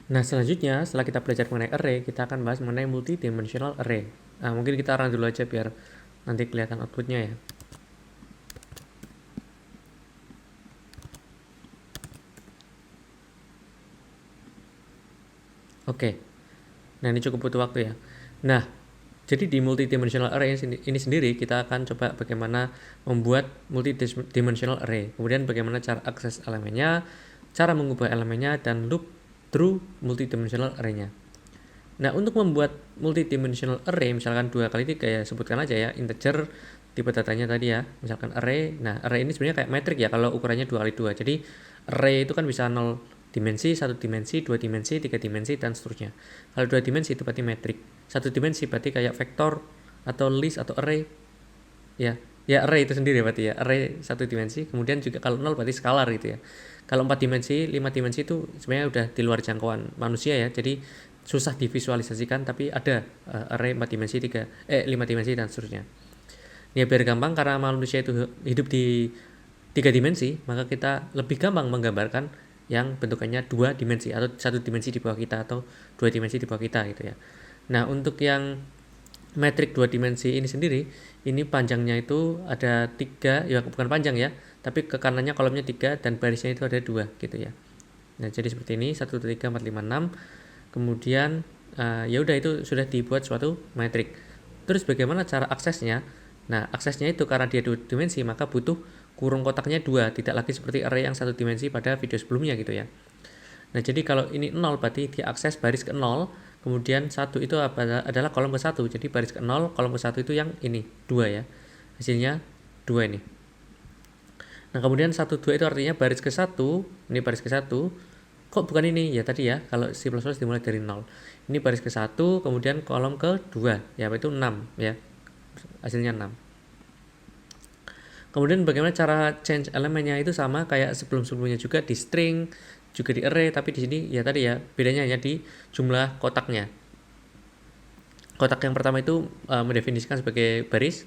Nah, selanjutnya setelah kita belajar mengenai array, kita akan bahas mengenai multidimensional array. Nah, mungkin kita run dulu aja biar nanti kelihatan outputnya ya. Oke, nah ini cukup butuh waktu ya. Nah, jadi di multidimensional array ini sendiri kita akan coba bagaimana membuat multidimensional array. Kemudian bagaimana cara akses elemennya, cara mengubah elemennya, dan loop through multidimensional array-nya. Nah, untuk membuat multidimensional array, misalkan 2x3 ya, sebutkan aja ya, integer tipe datanya tadi ya, misalkan array. Nah, array ini sebenarnya kayak metrik ya, kalau ukurannya 2x2. Jadi, array itu kan bisa 0 dimensi, 1 dimensi, 2 dimensi, 3 dimensi, dan seterusnya. Kalau 2 dimensi itu berarti metrik. 1 dimensi berarti kayak vektor, atau list, atau array. Ya array itu sendiri berarti ya, array 1 dimensi. Kemudian juga kalau 0 berarti skalar gitu ya. Kalau 4 dimensi, 5 dimensi itu sebenarnya udah di luar jangkauan manusia ya. Jadi susah divisualisasikan, tapi ada array 4 dimensi, 5 dimensi, dan seterusnya. Ya biar gampang, karena manusia itu hidup di 3 dimensi, maka kita lebih gampang menggambarkan yang bentukannya 2 dimensi, atau 1 dimensi di bawah kita, atau 2 dimensi di bawah kita gitu ya. Nah, untuk yang metrik 2 dimensi ini sendiri, ini panjangnya itu ada 3, ya bukan panjang ya, tapi ke kanannya kolomnya 3 dan barisnya itu ada 2 gitu ya. Nah, jadi seperti ini, 1, 2, 3, 4, 5, 6. Kemudian ya udah, itu sudah dibuat suatu metrik. Terus bagaimana cara aksesnya? Nah, aksesnya itu karena dia 2 dimensi, maka butuh kurung kotaknya 2, tidak lagi seperti array yang 1 dimensi pada video sebelumnya gitu ya. Nah, jadi kalau ini 0 berarti dia akses baris ke 0, kemudian 1 itu adalah kolom ke 1. Jadi baris ke 0, kolom ke 1 itu yang ini, 2 ya. Hasilnya 2 ini. Nah, kemudian 1, 2 itu artinya baris ke 1, ini baris ke 1. Kok bukan ini? Ya tadi ya, kalau C++ dimulai dari 0. Ini baris ke 1, kemudian kolom ke 2, ya itu 6 ya. Hasilnya 6. Kemudian bagaimana cara change elemennya, itu sama kayak sebelum-sebelumnya juga, di string, juga di array, tapi di sini ya tadi ya, bedanya hanya di jumlah kotaknya. Kotak yang pertama itu mendefinisikan sebagai baris,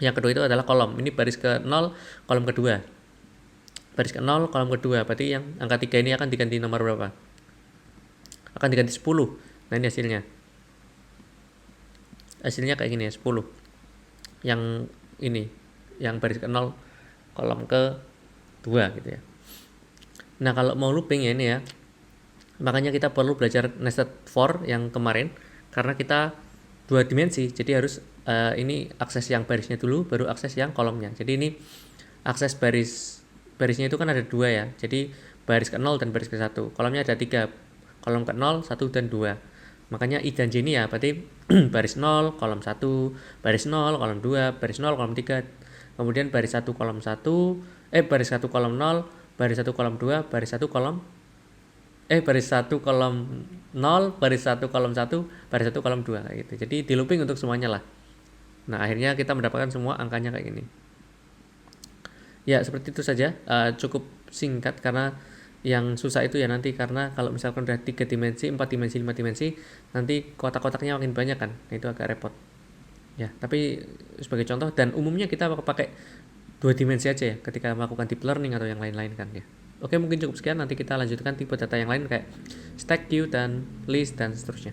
yang kedua itu adalah kolom. Ini baris ke 0, kolom kedua. Baris ke 0, kolom kedua, berarti yang angka 3 ini akan diganti nomor berapa? Akan diganti 10. Nah, ini hasilnya kayak gini ya, 10. Yang ini, yang baris ke 0, kolom ke 2 gitu ya. Nah, kalau mau looping ya ini ya, makanya kita perlu belajar nested for yang kemarin, karena kita 2 dimensi, jadi harus ini akses yang barisnya dulu, baru akses yang kolomnya. Jadi ini akses barisnya itu kan ada 2 ya, jadi baris ke 0 dan baris ke 1. Kolomnya ada 3, kolom ke 0, 1, dan 2. Makanya I dan J ini ya, berarti baris 0, kolom 1, baris 0, kolom 2, baris 0, kolom 3, kemudian baris 1, kolom 1, baris 1, kolom 0, baris 1, kolom 2, baris 1, kolom baris 1, kolom 0, baris 1, kolom 1, baris 1, kolom 2 kayak gitu. Jadi di looping untuk semuanya lah. Nah, akhirnya kita mendapatkan semua angkanya kayak gini. Ya, seperti itu saja. Cukup singkat, karena yang susah itu ya nanti, karena kalau misalkan udah 3 dimensi, 4 dimensi, 5 dimensi, nanti kotak-kotaknya makin banyak kan. Nah, itu agak repot. Ya, tapi sebagai contoh, dan umumnya kita pakai 2 dimensi aja ya ketika melakukan deep learning atau yang lain-lain kan ya. Oke, mungkin cukup sekian. Nanti kita lanjutkan tipe data yang lain kayak stack, queue, dan list, dan seterusnya.